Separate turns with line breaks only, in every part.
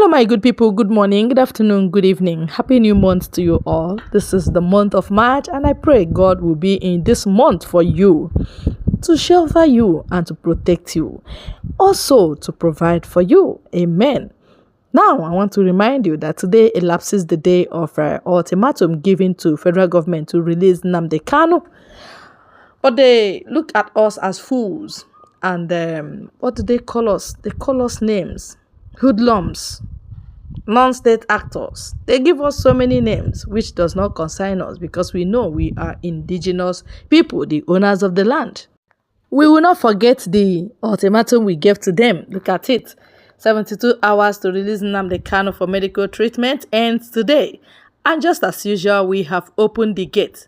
Hello, my good people. Good morning, good afternoon, good evening. Happy new month to you all. This is the month of March, and I pray God will be in this month for you to shelter you and to protect you, also to provide for you. Amen. Now, I want to remind you that today elapses the day of ultimatum given to federal government to release Nnamdi Kanu. But they look at us as fools, and what do they call us? They call us names, hoodlums, non-state actors. They give us so many names which does not concern us because we know we are indigenous people, the owners of the land. We will not forget the ultimatum we gave to them. Look at it. 72 hours to release Nnamdi Kanu for medical treatment ends today. And just as usual, we have opened the gate.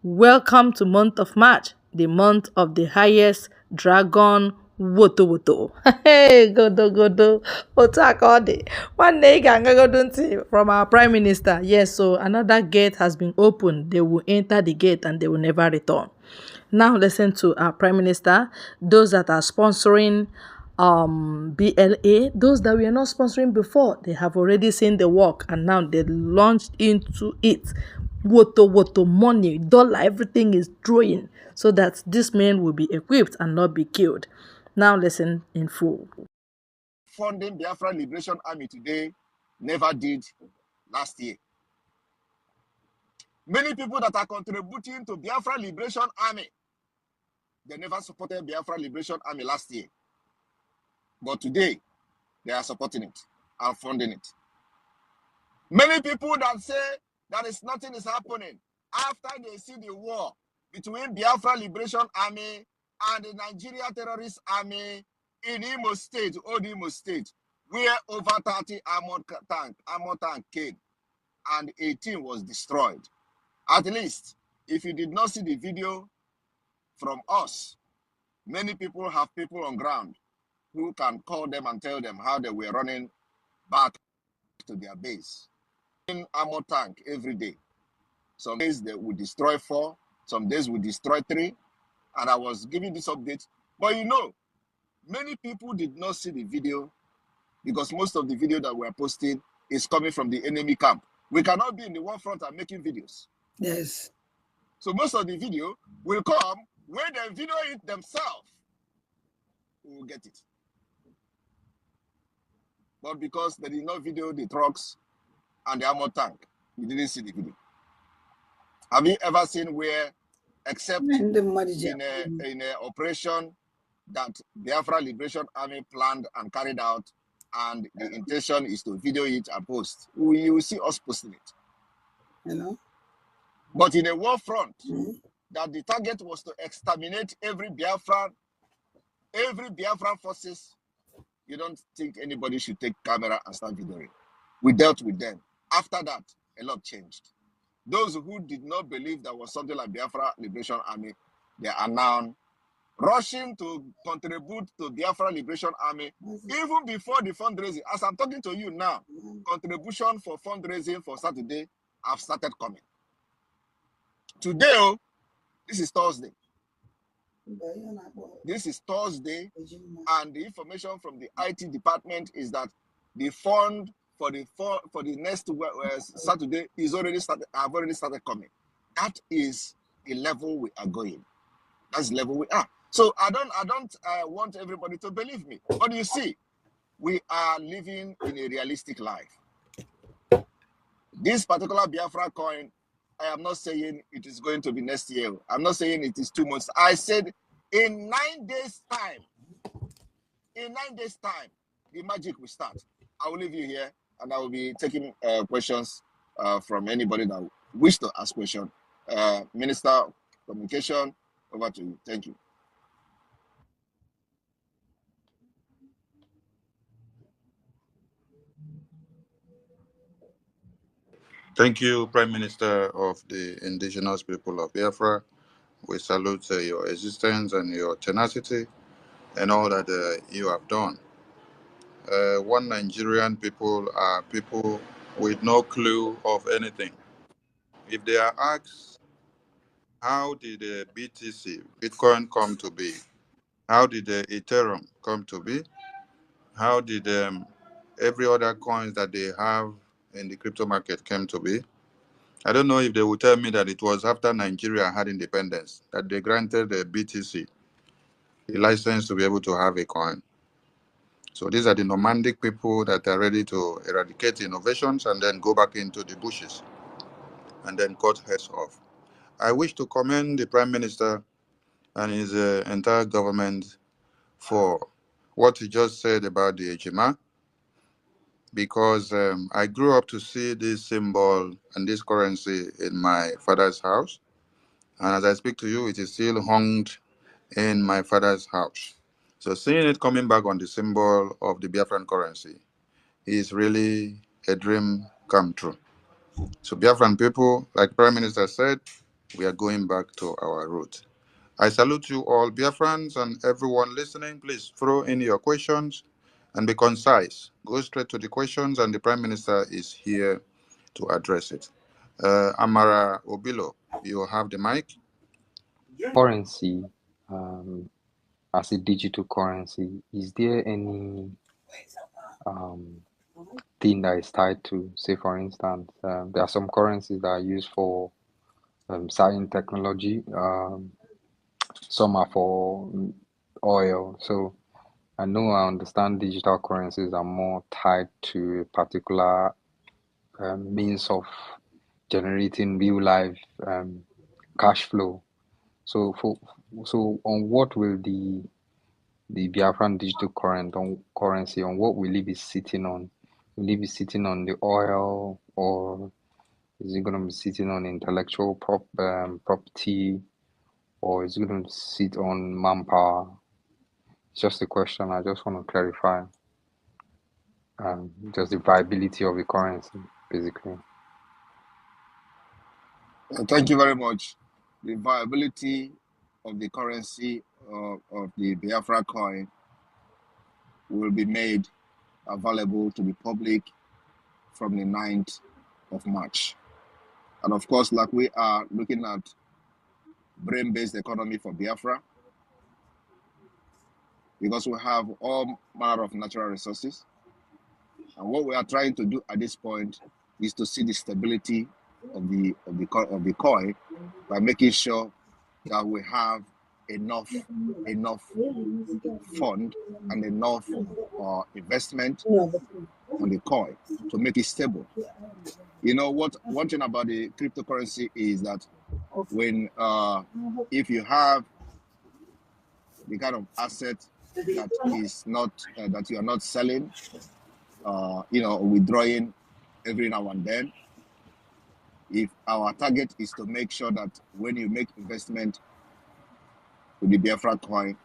Welcome to month of March, the month of the highest dragon woto woto. Hey, godo, otakode. One day from our prime minister. Yes, so another gate has been opened. They will enter the gate and they will never return. Now listen to our prime minister. Those that are sponsoring BLA, those that we are not sponsoring before, they have already seen the work and now they launched into it. Woto money, dollar, everything is drawing so that this man will be equipped and not be killed. Now listen in full.
Funding Biafra Liberation Army today never did last year. Many people that are contributing to Biafra Liberation Army, they never supported Biafra Liberation Army last year. But today, they are supporting it and funding it. Many people that say that nothing is happening after they see the war between Biafra Liberation Army and the Nigeria Terrorist Army in Imo State, Old Imo State, where over 30 armored tank came and 18 was destroyed. At least, if you did not see the video from us, many people have people on ground who can call them and tell them how they were running back to their base. In armored tank every day. Some days they would destroy 4, some days would destroy 3, and I was giving this update. But you know, many people did not see the video because most of the video that we're posting is coming from the enemy camp. We cannot be in the war front and making videos.
Yes.
So most of the video will come when they video it themselves. We will get it. But because they did not video the trucks and the armored tank, you didn't see the video. Have you ever seen where, except in a operation that Biafra Liberation Army planned and carried out, and the intention is to video it and post? You will see us posting it.
You know?
But in a war front, that the target was to exterminate every Biafran forces, you don't think anybody should take camera and start videoing. We dealt with them. After that, a lot changed. Those who did not believe there was something like Biafra Liberation Army, they are now rushing to contribute to Biafra Liberation Army even before the fundraising. As I'm talking to you now, contribution for fundraising for Saturday have started coming. Today, this is Thursday. This is Thursday, and the information from the IT department is that the fund for the next Saturday is already started. Have already started coming. That is the level we are going. That's the level we are. So I don't want everybody to believe me, but you see, we are living in a realistic life. This particular Biafra coin, I am not saying it is going to be next year. I'm not saying it is 2 months. I said in 9 days' time. In 9 days' time, the magic will start. I will leave you here, and I will be taking questions from anybody that wish to ask questions. Minister of Communication, over to you. Thank you.
Thank you, Prime Minister of the indigenous people of Biafra. We salute your existence and your tenacity and all that you have done. One Nigerian people are people with no clue of anything. If they are asked, how did the BTC, Bitcoin, come to be? How did the Ethereum come to be? How did every other coins that they have in the crypto market came to be. I don't know if they will tell me that it was after Nigeria had independence that they granted the BTC the license to be able to have a coin. So these are the nomadic people that are ready to eradicate innovations and then go back into the bushes and then cut heads off. I wish to commend the Prime Minister and his entire government for what he just said about the Ejima, because I grew up to see this symbol and this currency in my father's house. And as I speak to you, it is still hung in my father's house. So seeing it coming back on the symbol of the Biafran currency is really a dream come true. So Biafran people, like Prime Minister said, we are going back to our roots. I salute you all, Biafrans, and everyone listening. Please throw in your questions and be concise. Go straight to the questions, and the Prime Minister is here to address it. Amara Obilo, you have the mic.
Currency, as a digital currency, is there any thing that is tied to, say, for instance, there are some currencies that are used for certain technology, some are for oil. So I understand digital currencies are more tied to a particular means of generating real life cash flow. So on what will the Biafran digital currency, on what will it be sitting on? Will it be sitting on the oil, or is it going to be sitting on intellectual property, or is it going to sit on manpower? It's just a question. I just want to clarify just the viability of the currency, basically.
Thank you very much. The viability of the currency of the Biafra coin will be made available to the public from the 9th of March. And of course, like we are looking at brain-based economy for Biafra, because we have all manner of natural resources. And what we are trying to do at this point is to see the stability of the coin by making sure that we have enough fund and enough investment on the coin to make it stable. You know what? One thing about the cryptocurrency is that when if you have the kind of asset that is not that you are not selling, withdrawing every now and then, if our target is to make sure that when you make investment with the Biafra coin,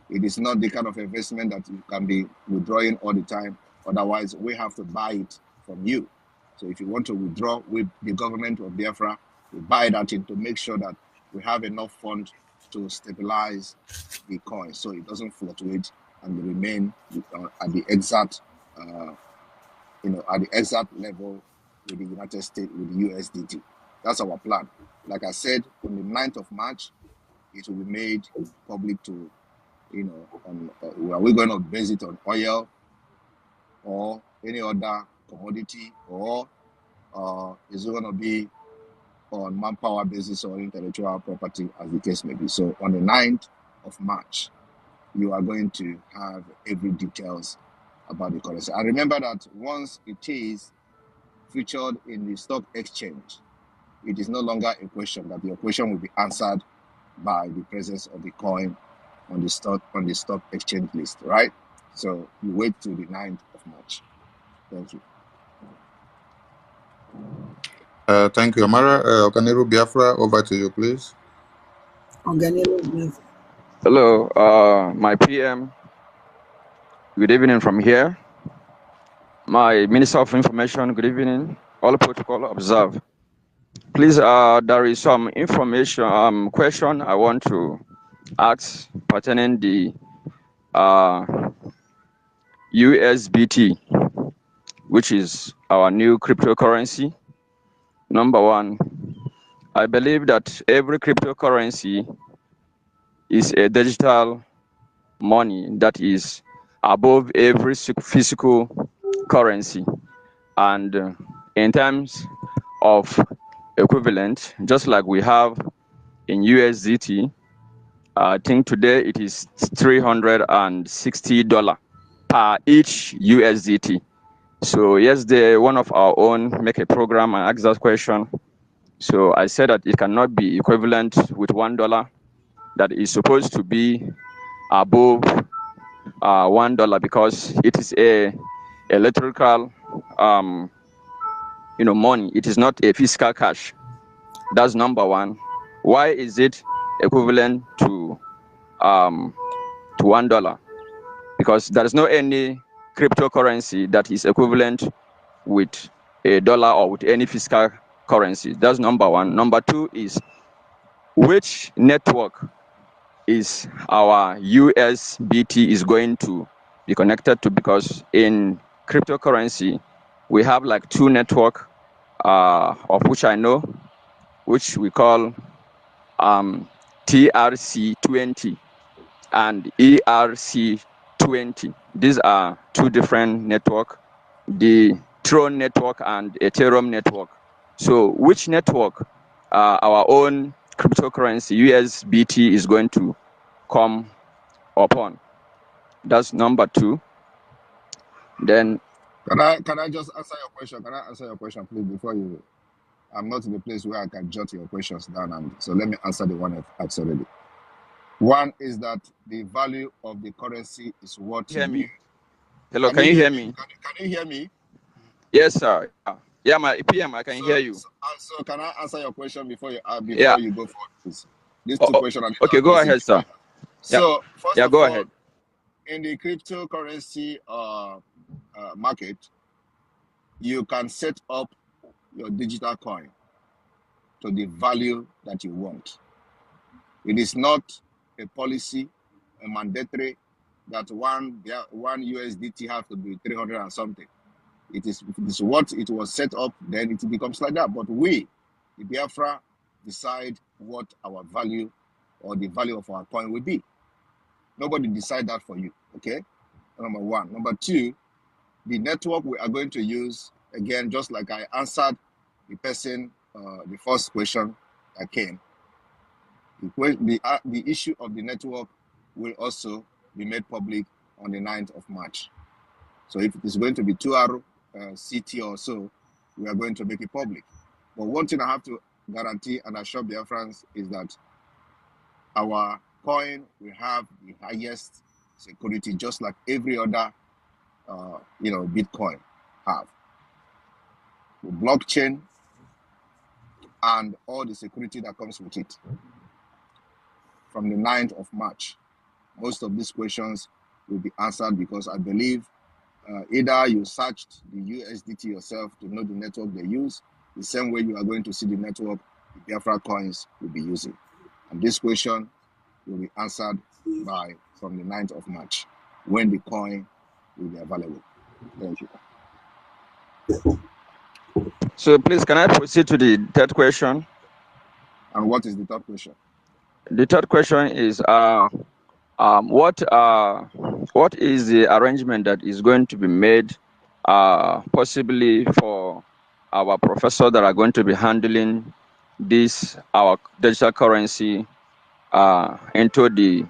it is not the kind of investment that you can be withdrawing all the time. Otherwise, we have to buy it from you. So if you want to withdraw with the government of Biafra, we buy that in to make sure that we have enough fund to stabilize the coin so it doesn't fluctuate and remain at the exact level with the United States, with the USDT. That's our plan. Like I said, on the 9th of March, it will be made public to, are we going to base it on oil or any other commodity, or is it going to be on manpower basis or intellectual property, as the case may be. So on the 9th of March, you are going to have every details about the currency. And remember that once it is featured in the stock exchange, it is no longer a question, that your question will be answered by the presence of the coin on the stock exchange list, right? So you wait till the 9th of March. Thank you.
Thank you, Amara. Okanero Biafra, over to you, please.
Hello, my PM. Good evening from here. My Minister of Information, good evening. All protocol observed. Please, there is some information question I want to ask pertaining the USBT, which is our new cryptocurrency. Number one, I believe that every cryptocurrency is a digital money that is above every physical currency. And in terms of equivalent, just like we have in USDT, I think today it is $360 per each USDT. So yesterday, one of our own make a program and asked that question. So I said that it cannot be equivalent with $1, that is supposed to be above $1 because it is a electrical money. It is not a physical cash. That's number one. Why is it equivalent to $1? Because there is no any cryptocurrency that is equivalent with a dollar or with any physical currency. That's number one. Number two is which network is our USBT is going to be connected to, because in cryptocurrency we have like two network of which I know, which we call TRC20 and ERC20. These are two different network, the Tron network and Ethereum network. So which network our own cryptocurrency USBT is going to come upon? That's number two. Then
Can I just answer your question? Can I answer your question, please, before you? I'm not in the place where I can jot your questions down, and so let me answer the one I've asked already. One is that the value of the currency is what
hear
you.
me? Hello, can you hear me?
Can you hear me?
Yes, sir. Yeah, my PM, I can hear you.
So can I answer your question before you
Yeah.
you go forward, please? These two questions.
Okay, go ahead, sir.
So first of
go
all,
ahead.
in the cryptocurrency market, you can set up your digital coin to the value that you want. It is not a policy, a mandatory that one USDT have to be 300 and something. It is what it was set up, then it becomes like that. But we, the Biafra, decide what our value or the value of our coin will be. Nobody decide that for you, okay? Number one. Number two, the network we are going to use, again, just like I answered the person, the first question that came, the issue of the network will also be made public on the 9th of March. So if it is going to be 2R CT or so, we are going to make it public. But one thing I have to guarantee and assure Biafrans is that our coin will have the highest security, just like every other, Bitcoin have. The blockchain and all the security that comes with it. From the 9th of March, most of these questions will be answered, because I believe either you searched the USDT yourself to know the network they use, the same way you are going to see the network the Biafra coins will be using. And this question will be answered from the 9th of March, when the coin will be available. Thank you.
So please, can I proceed to the third question?
And what is the third question?
The third question is what is the arrangement that is going to be made possibly for our professors that are going to be handling this, our digital currency, into the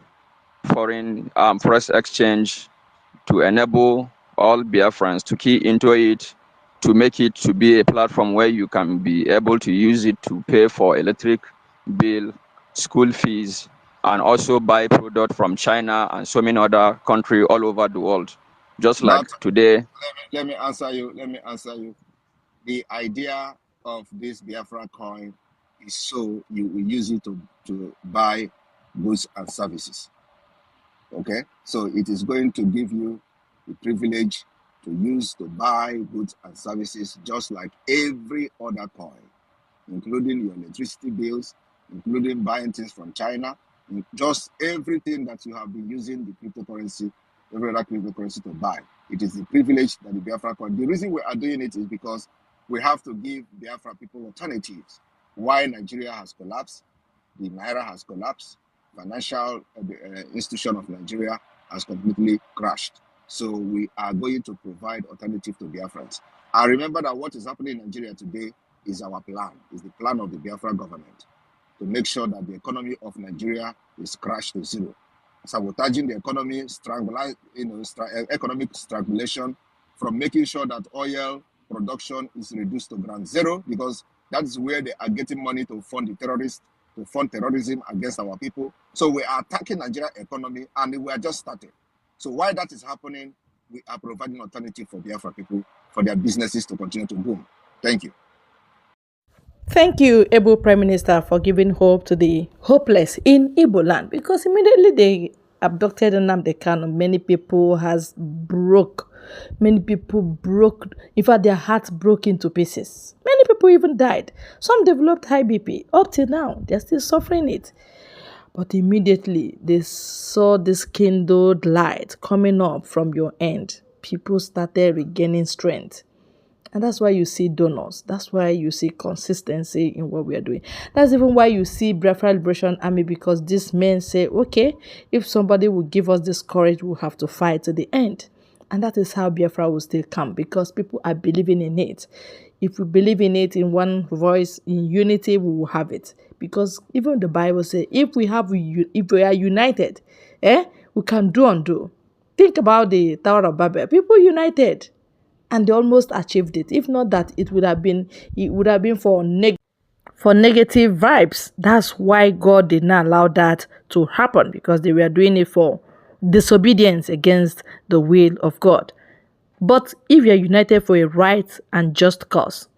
foreign forex exchange, to enable all Biafrans to key into it, to make it to be a platform where you can be able to use it to pay for electric bill, school fees, and also buy product from China and so many other countries all over the world. Just like today.
Let me answer you. The idea of this Biafra coin is so you will use it to buy goods and services. Okay? So it is going to give you the privilege to use to buy goods and services just like every other coin, including your electricity bills, including buying things from China, just everything that you have been using the cryptocurrency, every other cryptocurrency to buy. It is the privilege that the Biafra coin. The reason we are doing it is because we have to give Biafra people alternatives. Why Nigeria has collapsed, the Naira has collapsed, financial institution of Nigeria has completely crashed. So we are going to provide alternative to Biafrans. I remember that what is happening in Nigeria today is our plan, is the plan of the Biafra government to make sure that the economy of Nigeria is crashed to zero. Sabotaging the economy, economic strangulation, from making sure that oil production is reduced to ground zero, because that is where they are getting money to fund the terrorists, to fund terrorism against our people. So we are attacking Nigeria economy, and we are just starting. So while that is happening, we are providing alternative for Biafra people, for their businesses to continue to boom. Thank you.
Thank you, Able Prime Minister, for giving hope to the hopeless in Igbo land, because immediately they abducted Nnamdi Kanu, many people broke, in fact, their hearts broke into pieces. Many people even died. Some developed high BP. Up till now, they're still suffering it. But immediately they saw this kindled light coming up from your end. People started regaining strength. And that's why you see donors. That's why you see consistency in what we are doing. That's even why you see Bafra Liberation Army, because these men say, okay, if somebody will give us this courage, we'll have to fight to the end. And that is how Biafra will still come, because people are believing in it. If we believe in it in one voice, in unity, we will have it. Because even the Bible says, if we are united, we can do undo. Think about the Tower of Babel. People united, and they almost achieved it. If not that, it would have been for negative vibes. That's why God did not allow that to happen, because they were doing it for disobedience against the will of God. But if you are united for a right and just cause,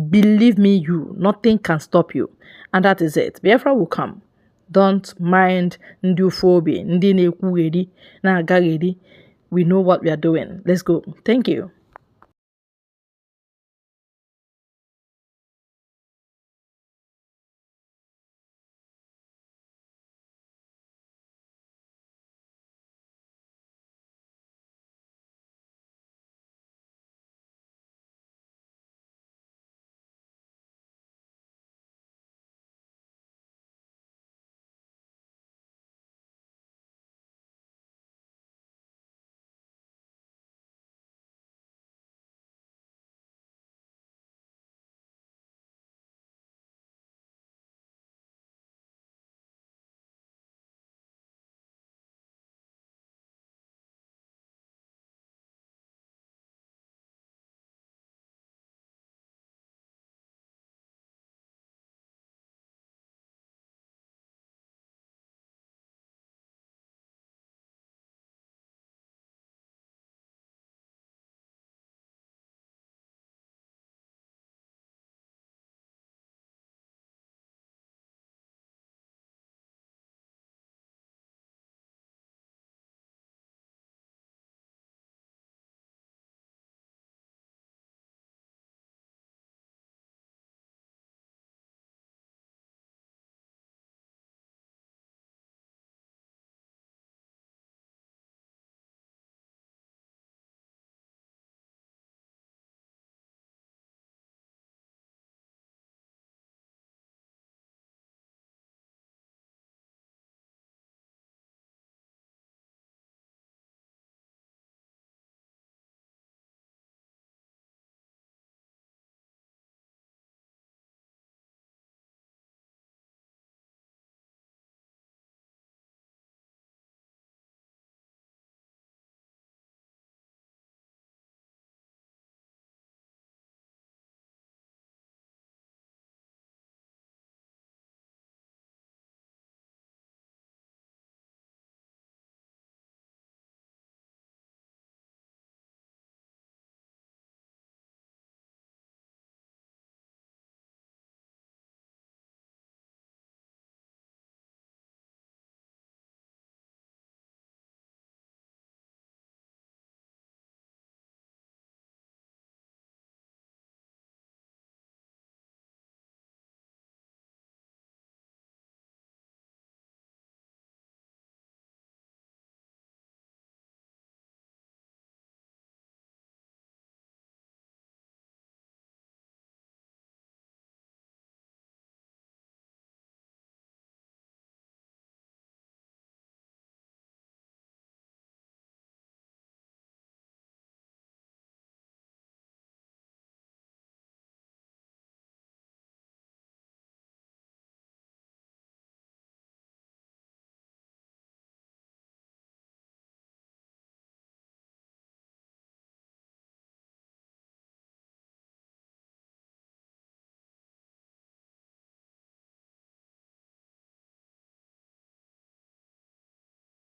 believe me, nothing can stop you. And that is it. Biafra will come. Don't mind ndufobi, ndi na-ekwu eri, na-agaghị eri. We know what we are doing. Let's go. Thank you.